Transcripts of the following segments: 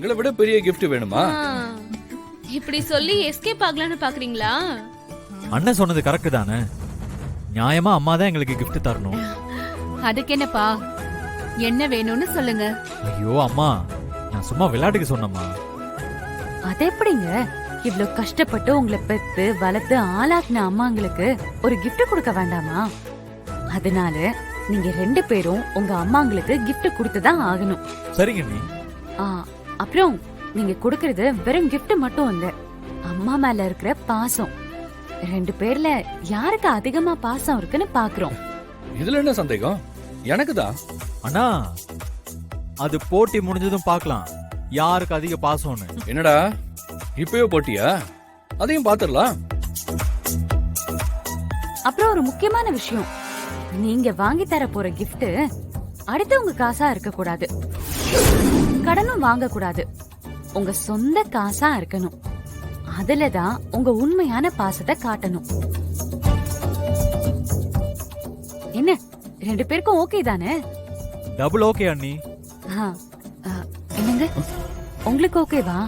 எங்களை விட பெரிய gift வேணுமா? இப்படி சொல்லி எஸ்கேப் ஆகலாம்னு பாக்குறீங்களா? அண்ணன் சொன்னது கரெக்ட் தானே. நியாயமா அம்மா தான் எங்களுக்கு gift தரணும். அதுக்கு என்னப்பா, என்ன வேணும்னு சொல்லுங்க. ஐயோ அம்மா, நான் சும்மா விளையாட்டுக்கு சொன்னம்மா. அது எப்படிங்க? இவ்ளோ கஷ்டப்பட்டு உங்களை பெத்து வளர்த்து ஆளாக்குன அம்மாங்களுக்கு ஒரு gift கொடுக்க வேண்டாமா? அதனால நீங்க 2 பேரும் உங்க அம்மாங்களுக்கு gift கொடுத்துதான் ஆகணும். சரிங்க நீ. அப்புறம் நீங்க கொடுக்கறது வெறும் gift மட்டும் இல்ல, அம்மா மேல இருக்கிற பாசம். 2 பேர்ல யாருக்கு அதிகமா பாசம் இருக்குன்னு பாக்குறோம். இதுல என்ன சந்தேகம்? எனக்கு தான். அண்ணா, அது போட்டி முடிஞ்சதும் பார்க்கலாம் யாருக்கு அதிக பாசம்னு. என்னடா இப்பவே போட்டியா? அதையும் பாத்துடலாம். அப்புறம் ஒரு முக்கியமான விஷயம், நீங்க வாங்கி தர போற gift அடுத்தவங்க காசா இருக்க கூடாது, கடனும் வாங்க கூடாது, உங்க சொந்த காசா இருக்கணும். அதுலதான் உங்க உண்மையான பாசத்தை காட்டணும். என்ன 2 பேருக்கும் ஓகே தானே? டபுள் ஓகே அண்ணி. என்னங்க உங்களுக்கு ஓகேவா?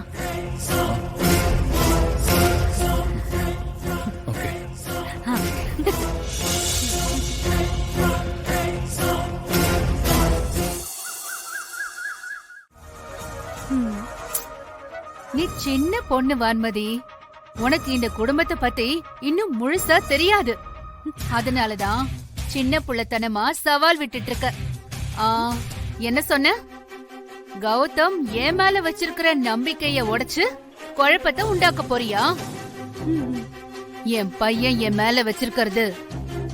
ஓகே. நீ சின்ன பொண்ணு வான்மதி, உனக்கு இந்த குடும்பத்தை பத்தி இன்னும் முழுசா தெரியாது. அதனாலதான் சின்ன புள்ளத்தனமா சவால் விட்டுட்டு இருக்க. என்ன சொன்ன? கௌதம் என் மேல வச்சிருக்கிற நம்பிக்கைய உடைச்சு குழப்பத்தை உண்டாக்க போறியா? என் பையன் என் மேல வச்சிருக்கிறது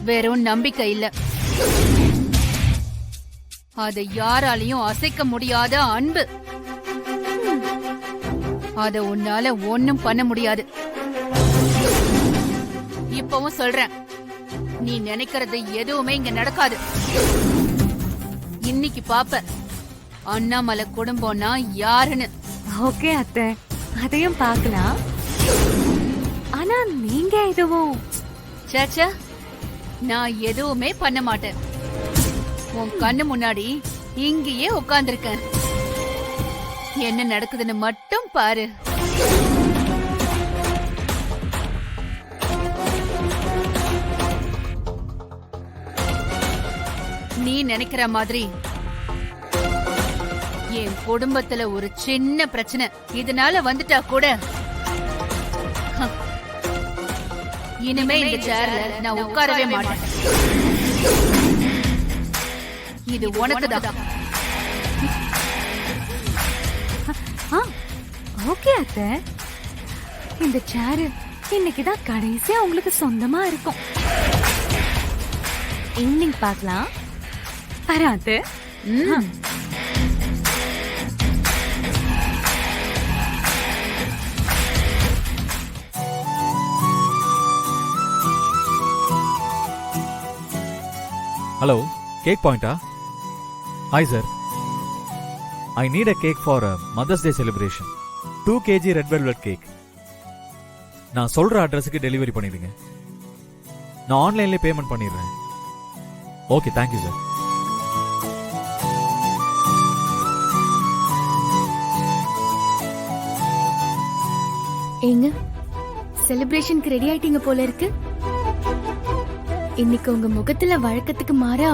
வெறும் நம்பிக்கை இல்ல, அதை யாராலையும் அசைக்க முடியாத அன்பு. அத உன்னால ஒண்ணும் பண்ண முடியாது. இப்பவும் சொல்றேன், நீ நினைக்கிறது எதுவுமே இங்க நடக்காது. இன்னைக்கு பாப்ப அண்ணாமலை குடும்பம்னா யாருன்னு. ஓகே அத்தை, அதையும் பார்க்கலாம். ஆனா நீங்க எதுவும் சேச்சா, நான் எதுவுமே பண்ண மாட்டேன். உன் கண்ணு முன்னாடி இங்கேயே உட்கார்ந்திருக்கேன். என்ன நடக்குதுன்னு மட்டும் பாரு. நீ நினைக்கிற மாதிரி என் குடும்பத்துல ஒரு சின்ன பிரச்சனை இதனால வந்துட்டா கூட இனிமே இந்த சேர்ல நான் உட்காரவே மாட்டேன். இது உனக்குதான். ஓகே அத்தை, இந்த சேர் இன்னைக்குதான் கடைசியா உங்களுக்கு சொந்தமா இருக்கும். ஈவினிங் பார்க்கலாம். வராது. ஹலோ, கேக் பாயிண்டா? Hi sir, I need a cake for a Mother's Day celebration. 2 kg red velvet cake. நான் சொல்ற அட்ரஸுக்கு டெலிவரி பண்ணிடுங்க. நான் ஆன்லைன்லயே பேமெண்ட் பண்ணிடுறேன். Okay, thank you sir. ஏங்க, செலிப்ரேஷனுக்கு ரெடி ஆயிட்டீங்க போல இருக்கு. இன்னைக்கு உங்க முகத்துல வழக்கத்துக்கு மாறா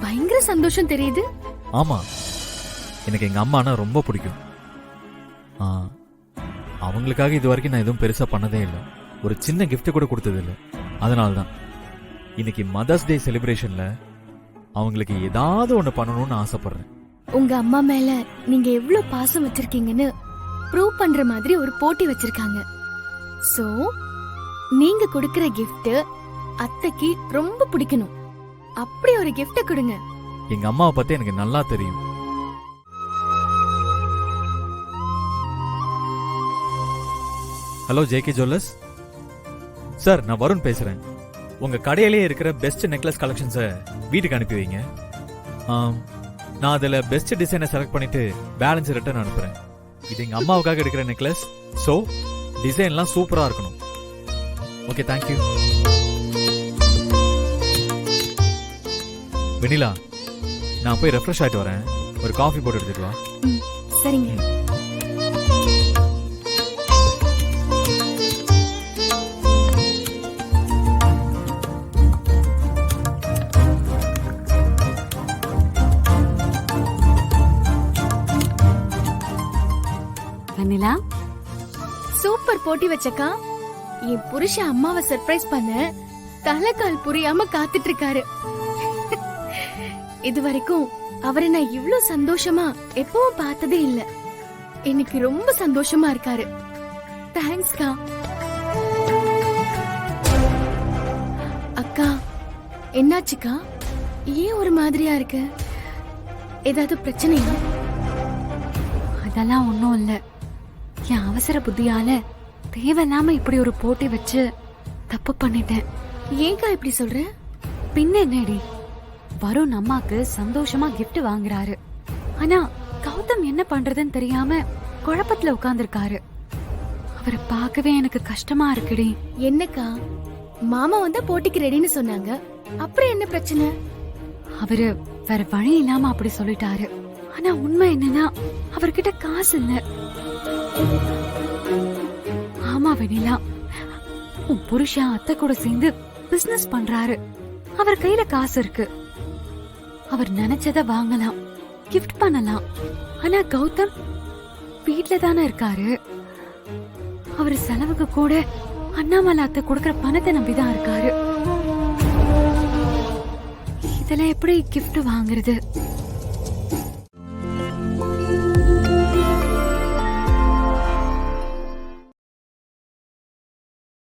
பயங்கர சந்தோஷம் தெரியுது. ஆமா, எனக்கு எங்க அம்மானா ரொம்ப பிடிக்கும். அவங்களுக்காக இது வரைக்கும் நான் எதுவும் பெருசா பண்ணதே இல்லை, ஒரு சின்ன கிஃப்ட் கூட கொடுத்தது இல்லை. அதனால்தான் இன்னைக்கு மதர்ஸ் டே செலிப்ரேஷன்ல அவங்களுக்கு ஏதாவது ஒண்ணு பண்ணணும்னு ஆசைப்படுறேன். உங்க அம்மா மேல நீங்க எவ்வளவு பாசம் வச்சிருக்கீங்கன்னு ப்ரூவ் பண்ற மாதிரி ஒரு போட்டி வச்சிருக்காங்க. சோ நீங்க கொடுக்கிற கிஃப்ட் அத்தைக்கு ரொம்ப பிடிக்கணும். அப்படி ஒரு கிஃப்ட் கொடுங்க. எங்க அம்மாவை பத்தி எனக்கு நல்லா தெரியும். ஹலோ ஜேகே ஜுவல்லர்ஸ் சார், நான் வருண் பேசுறேன். உங்க கடையிலேயே இருக்கிற பெஸ்ட் நெக்லஸ் கலெக்ஷன்ஸை வீட்டுக்கு அனுப்பி வைங்க. நான் அதுல பெஸ்ட் டிசைனை செலக்ட் பண்ணிட்டு பேலன்ஸ் ரிட்டர்ன் அனுப்புறேன். இது எங்க அம்மாவுக்காக எடுக்கிற நெக்லஸ், சோ டிசைன்லாம் சூப்பரா இருக்கணும். Okay, thank you. வெனிலா, நான் போய் ரெஃப்ரெஷ் ஆயிட்டு வரேன். ஒரு காஃபி போட்டு எடுத்துட்டு வா. சரிங்க. வெண்ணிலா, சூப்பர் போட்டி வச்சக்கா. என் புருஷன் அம்மாவை சர்ப்ரைஸ் பண்ண தலைக்கால் புரியாம காத்துட்டு இருக்காரு. இது வரைக்கும் அவரை நான் இவ்ளோ சந்தோஷமா எப்பவும் பார்த்ததே இல்ல. எனக்கு ரொம்ப சந்தோஷமா இருக்காரு. தேங்க்ஸ்க்கா. அக்கா, என்னாச்சுக்கா? ஏன் ஒரு மாதிரியா இருக்கு? ஏதாவது பிரச்சனையா? அதெல்லாம் ஒண்ணும் இல்ல. என் அவசர புத்தியால தேவையில்லாம இப்படி ஒரு போட்டி வச்சு தப்பு பண்ணிட்டேன். ஏன்க்கா இப்படி சொல்ற? பின்ன என்னடி, வருண் அம்மாக்கு சந்தோஷமா gift வாங்குறாரு. ஆனா கௌதம் என்ன பண்றதுன்னு தெரியாம குழப்பத்துல உட்கார்ந்திருக்காரு. அவரை பார்க்கவே எனக்கு கஷ்டமா இருக்குடி. என்னக்கா, மாமா வந்தா போட்டிக்கு ரெடின்னு சொன்னாங்க, அப்புறம் என்ன பிரச்சனை? அவரு வேற வழி இல்லாம அப்படி சொல்லிட்டாரு. ஆனா உண்மை என்னன்னா அவர்கிட்ட காசு இல்ல. ஆமா வெண்ணிலா, உன் புருஷன் அத்தை கூட சேர்ந்து பிசினஸ் பண்றாரு. அவர் கையில காசு இருக்கு. அவர் நினைச்சத வாங்கலாம், கிஃப்ட் பண்ணலாம். ஆனா கௌதம் வீட்ல தானே இருக்காரு. அவர் செலவுக்கு கூட அண்ணாமலை அத்தை கொடுக்கற பணத்தை நம்பிதான் இருக்காரு. இதுல எப்படி கிஃப்ட் வாங்குறது?